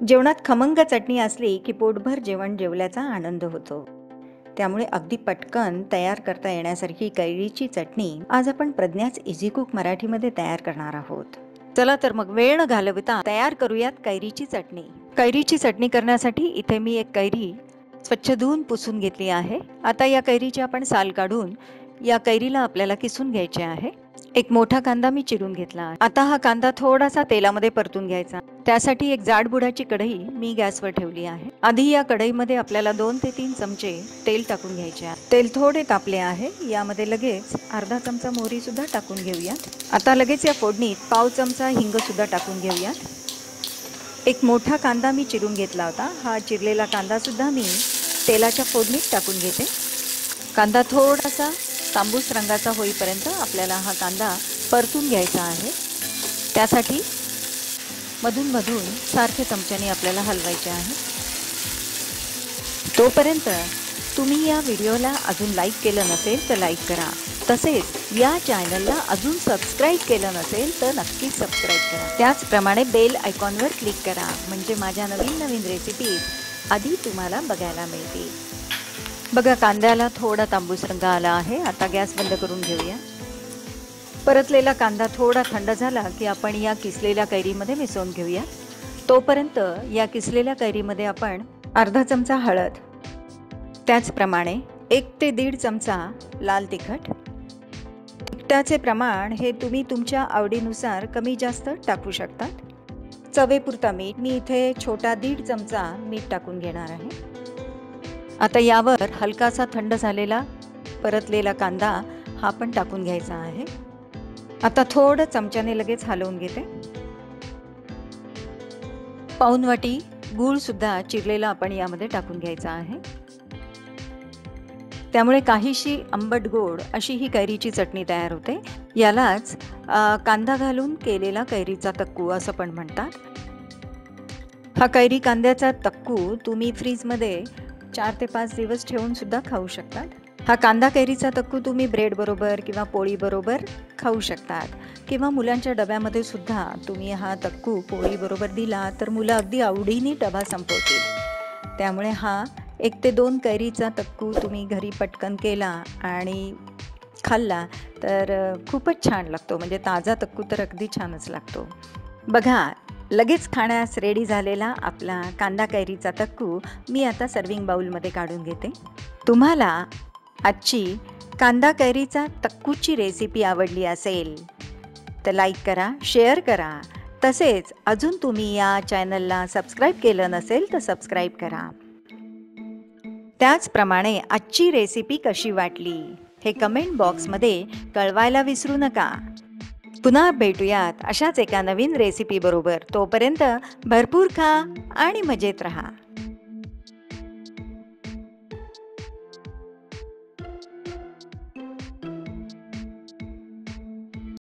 जेवणात खमंग चटणी असली की पोटभर जेवण जेवल्याचा आनंद होतो. त्यामुळे अगदी पटकन तयार करता येण्यासारखी कैरीची चटणी आज आपण प्रज्ञाच इझी कुक मराठीमध्ये तयार करणार आहोत. चला तर मग वेळ न घालवता तयार करूयात कैरीची चटणी. कैरीची चटणी करण्यासाठी इथे मी एक कैरी स्वच्छ धुवून पुसून घेतली आहे. आता या कैरीची आपण साल काढून या कैरीला आपल्याला किसून घ्यायचे आहे. एक मोठा कांदा मी चिरून घेतला. आता हा कांदा थोडासा तेलामध्ये परतून घ्यायचा. त्यासाठी एक जाड बुडाची कढई मी गॅसवर ठेवली आहे. आधी या कढईमध्ये आपल्याला 2 ते 3 चमचे तेल टाकून घ्यायचे आहे. तेल थोडे तापले आहे. यामध्ये लगेच अर्धा चमचा मोहरी सुद्धा टाकून घेऊयात. आता लगेच या फोडणीत पाव चमचा हिंग सुद्धा टाकून घेऊयात. एक मोठा कांदा मी चिरून घेतला होता. हा चिरलेला कांदा सुद्धा मी तेलाच्या फोडणीत टाकून घेते. कांदा थोडासा तांबूस रंगाचा होईपर्यंत आपल्याला हा कांदा परतून घ्यायचा आहे. त्यासाठी मधून मधून सारखे चमच्याने आपल्याला हलवायचे आहे. तोपर्यंत तुम्ही या व्हिडिओला अजून लाईक केलं नसेल तर लाईक करा. तसेच या चॅनलला अजून सबस्क्राईब केलं नसेल तर नक्कीच सबस्क्राईब करा. त्याचप्रमाणे बेल आयकॉनवर क्लिक करा म्हणजे माझ्या नवीन नवीन रेसिपीज आधी तुम्हाला बघायला मिळतील. बघा कांद्याला थोडा तांबूस रंग आला आहे. आता गॅस बंद करून घेऊया. परतलेला कांदा थोडा थंड झाला की आपण या किसलेल्या कैरीमध्ये मिसळून घेऊया. तोपर्यंत या किसलेल्या कैरीमध्ये आपण अर्धा चमचा हळद, त्याचप्रमाणे 1 ते 1.5 चमचा लाल तिखट, तिखटाचे प्रमाण हे तुम्ही तुमच्या आवडीनुसार कमी जास्त टाकू शकतात. चवेपुरता मीठ मी इथे छोटा 1.5 चमचा मीठ टाकून घेणार आहे. आता यावर हलकासा थंड झालेला परतलेला कांदा हा पण टाकून घ्यायचा आहे. आता थोडं चमच्याने लगेच हलवून घेते. पाऊण वाटी गूळ सुद्धा चिरलेला आपण यामध्ये टाकून घ्यायचा आहे. त्यामुळे काहीशी आंबट गोड अशी ही कैरीची चटणी तयार होते. यालाच कांदा घालून केलेला कैरीचा तक्कू असं पण म्हणतात. हा कैरी कांद्याचा तक्कू तुम्ही फ्रीजमध्ये 4 ते 5 दिवस ठेवून सुद्धा खाऊ शकतात. हा कांदा कैरीचा तक्कू तुम्ही ब्रेड बरोबर किंवा पोळी बरोबर खाऊ शकतात किंवा मुलांच्या डब्यामध्ये सुद्धा तुम्ही हा तक्कू पोळी बरोबर दिला तर मुलं अगदी आवडीने डबा संपवतील. त्यामुळे हा 1 ते 2 कैरीचा तक्कू तुम्ही घरी पटकन केला आणि खाल्ला तर खूपच छान लागतो. म्हणजे ताजा तक्कू तर अगदी छानच लागतो. बघा लगेच खाण्यास रेडी झालेला आपला कांदा कैरीचा तक्कू मी आता सर्विंग बाउलमध्ये काढून घेते. तुम्हाला आजची कांदा कैरीचा तक्कूची रेसिपी आवडली असेल तर लाईक करा, शेअर करा. तसेच अजून तुम्ही या चॅनलला सबस्क्राईब केलं नसेल तर सबस्क्राईब करा. त्याचप्रमाणे आजची रेसिपी कशी वाटली हे कमेंट बॉक्समध्ये कळवायला विसरू नका. पुन्हा भेटूयात अशाच एका नवीन रेसिपी बरोबर. तोपर्यंत भरपूर खा आणि मजेत रहा.